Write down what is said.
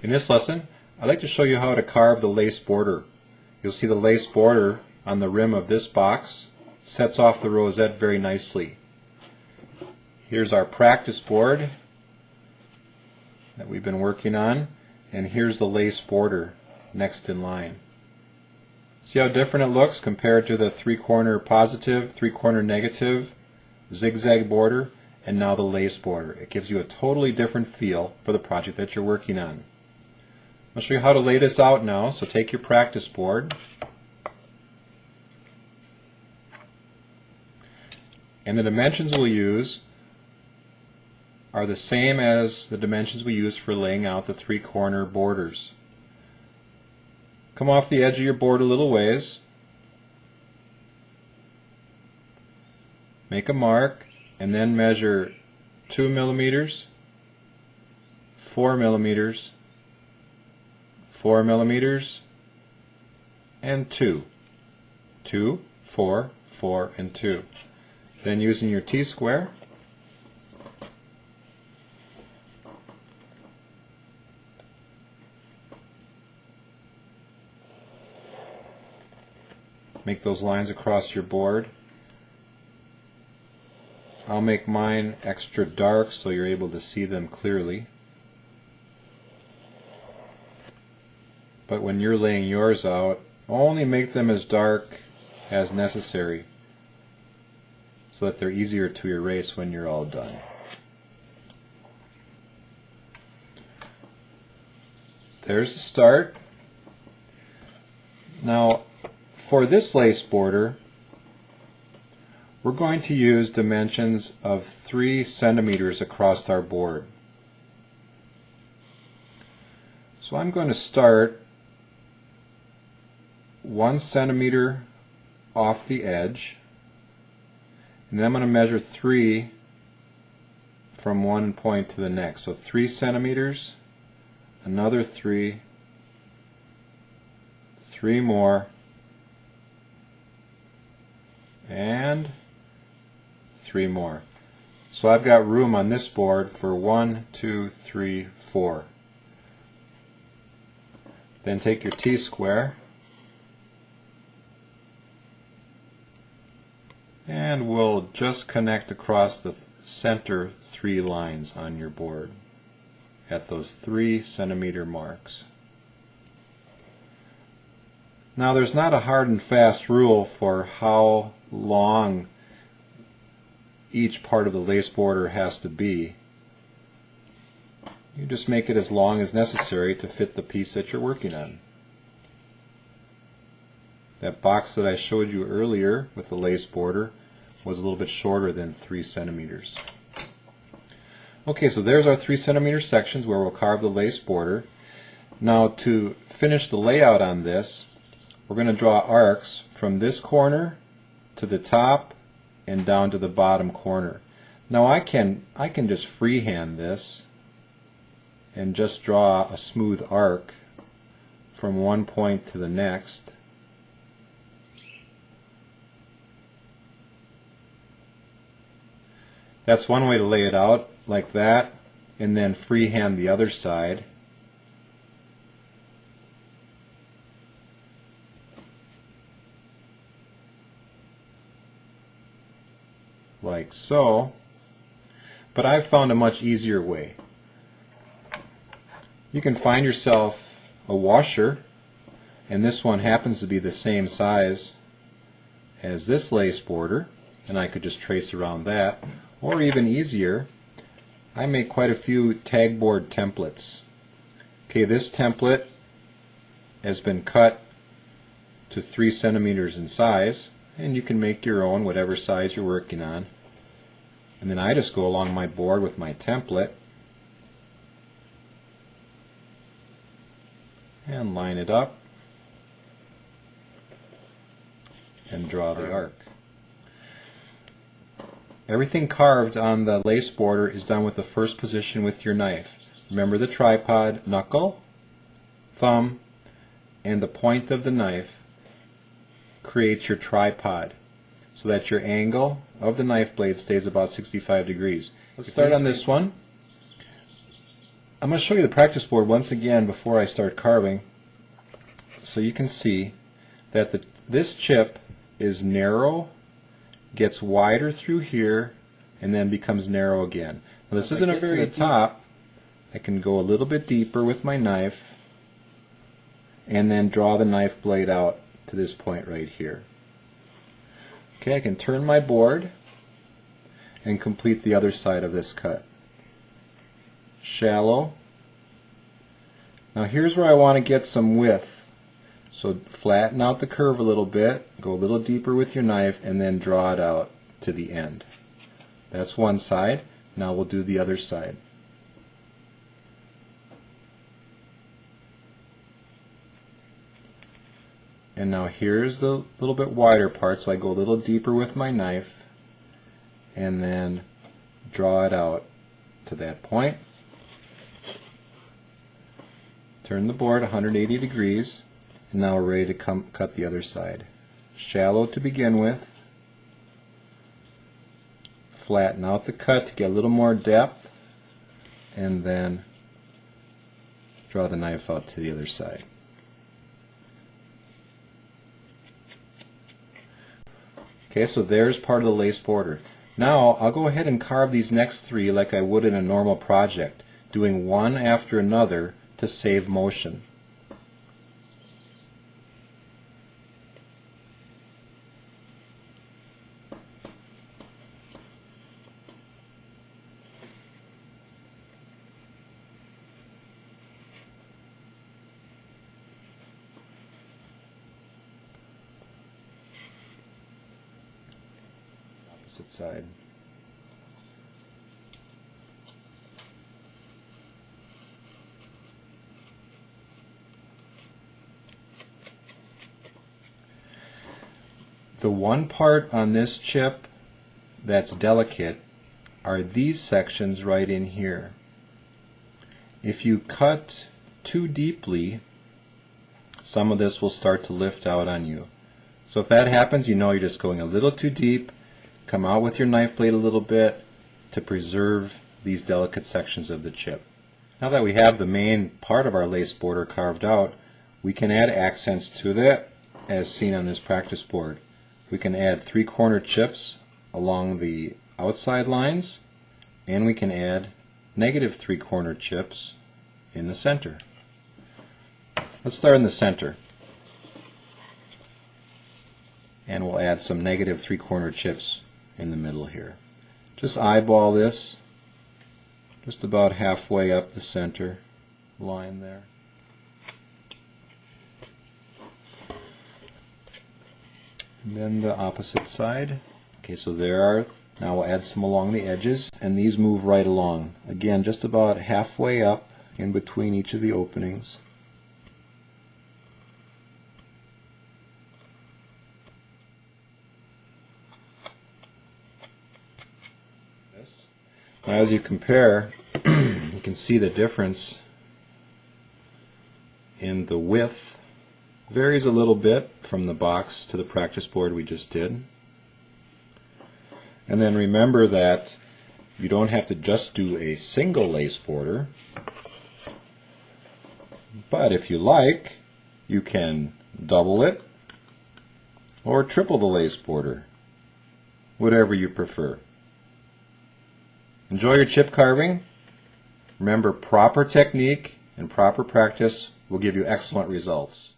In this lesson, I'd like to show you how to carve the lace border. You'll see the lace border on the rim of this box sets off the rosette very nicely. Here's our practice board that we've been working on, and here's the lace border next in line. See how different it looks compared to the three-corner positive, three-corner negative, zigzag border, and now the lace border. It gives you a totally different feel for the project that you're working on. I'll show you how to lay this out now. So take your practice board and the dimensions we'll use are the same as the dimensions we use for laying out the three-corner borders. Come off the edge of your board a little ways, make a mark, and then measure 2 millimeters, 4 millimeters, 4 millimeters, and 2. 2, 4, 4, and 2. Then using your T-square, make those lines across your board. I'll make mine extra dark so you're able to see them clearly. But when you're laying yours out, only make them as dark as necessary so that they're easier to erase when you're all done. There's the start. Now, for this lace border, we're going to use dimensions of 3 centimeters across our board. So I'm going to start 1 centimeter off the edge, and then I'm going to measure 3 from one point to the next. So 3 centimeters, another 3, 3 more, and 3 more. So I've got room on this board for 1, 2, 3, 4. Then take your T-square and we'll just connect across the center 3 lines on your board at those 3 centimeter marks. Now there's not a hard and fast rule for how long each part of the lace border has to be. You just make it as long as necessary to fit the piece that you're working on. That box that I showed you earlier with the lace border was a little bit shorter than 3 centimeters. Okay, so there's our 3 centimeter sections where we'll carve the lace border. Now to finish the layout on this, we're going to draw arcs from this corner to the top and down to the bottom corner. Now I can just freehand this and just draw a smooth arc from one point to the next. That's one way to lay it out, like that, and then freehand the other side. Like so. But I've found a much easier way. You can find yourself a washer, and this one happens to be the same size as this lace border, and I could just trace around that. Or even easier, I make quite a few tag board templates. Okay, this template has been cut to 3 centimeters in size, and you can make your own whatever size you're working on. And then I just go along my board with my template and line it up and draw the arc. Everything carved on the lace border is done with the first position with your knife. Remember the tripod, knuckle, thumb, and the point of the knife creates your tripod so that your angle of the knife blade stays about 65 degrees. Let's start on this one. I'm going to show you the practice board once again before I start carving, so you can see that this chip is narrow, gets wider through here, and then becomes narrow again. Now this isn't a very top. I can go a little bit deeper with my knife and then draw the knife blade out to this point right here. Okay, I can turn my board and complete the other side of this cut. Shallow. Now here's where I want to get some width. So flatten out the curve a little bit, go a little deeper with your knife, and then draw it out to the end. That's one side. Now we'll do the other side. And now here's the little bit wider part, so I go a little deeper with my knife and then draw it out to that point. Turn the board 180 degrees, and now we're ready to cut the other side. Shallow to begin with. Flatten out the cut to get a little more depth, and then draw the knife out to the other side. Okay, so there's part of the lace border. Now I'll go ahead and carve these next three like I would in a normal project, doing one after another to save motion. Opposite side. The one part on this chip that's delicate are these sections right in here. If you cut too deeply, some of this will start to lift out on you. So if that happens, you know you're just going a little too deep. Come out with your knife blade a little bit to preserve these delicate sections of the chip. Now that we have the main part of our lace border carved out, we can add accents to that as seen on this practice board. We can add 3-corner chips along the outside lines, and we can add negative 3-corner chips in the center. Let's start in the center, and we'll add some negative 3-corner chips in the middle here. Just eyeball this just about halfway up the center line there. And then the opposite side. Okay, so there are, now we'll add some along the edges, and these move right along. Again, just about halfway up in between each of the openings. Now as you compare, you can see the difference in the width. Varies a little bit from the box to the practice board we just did. And then remember that you don't have to just do a single lace border, but if you like, you can double it or triple the lace border, whatever you prefer. Enjoy your chip carving. Remember, proper technique and proper practice will give you excellent results.